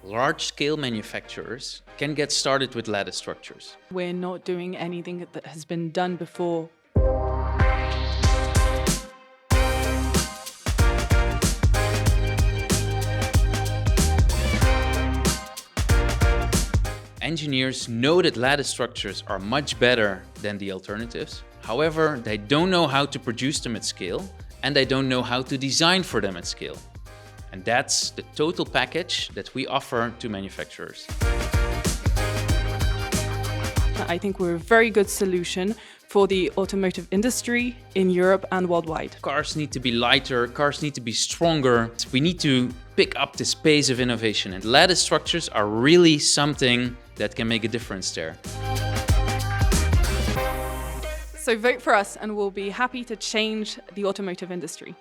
Large-scale manufacturers can get started with lattice structures. We're not doing anything that has been done before. Engineers know that lattice structures are much better than the alternatives. However, they don't know how to produce them at scale, and they don't know how to design for them at scale. And that's the total package that we offer to manufacturers. I think we're a very good solution for the automotive industry in Europe and worldwide. Cars need to be lighter, cars need to be stronger. We need to pick up this pace of innovation, and lattice structures are really something that can make a difference there. So vote for us and we'll be happy to change the automotive industry.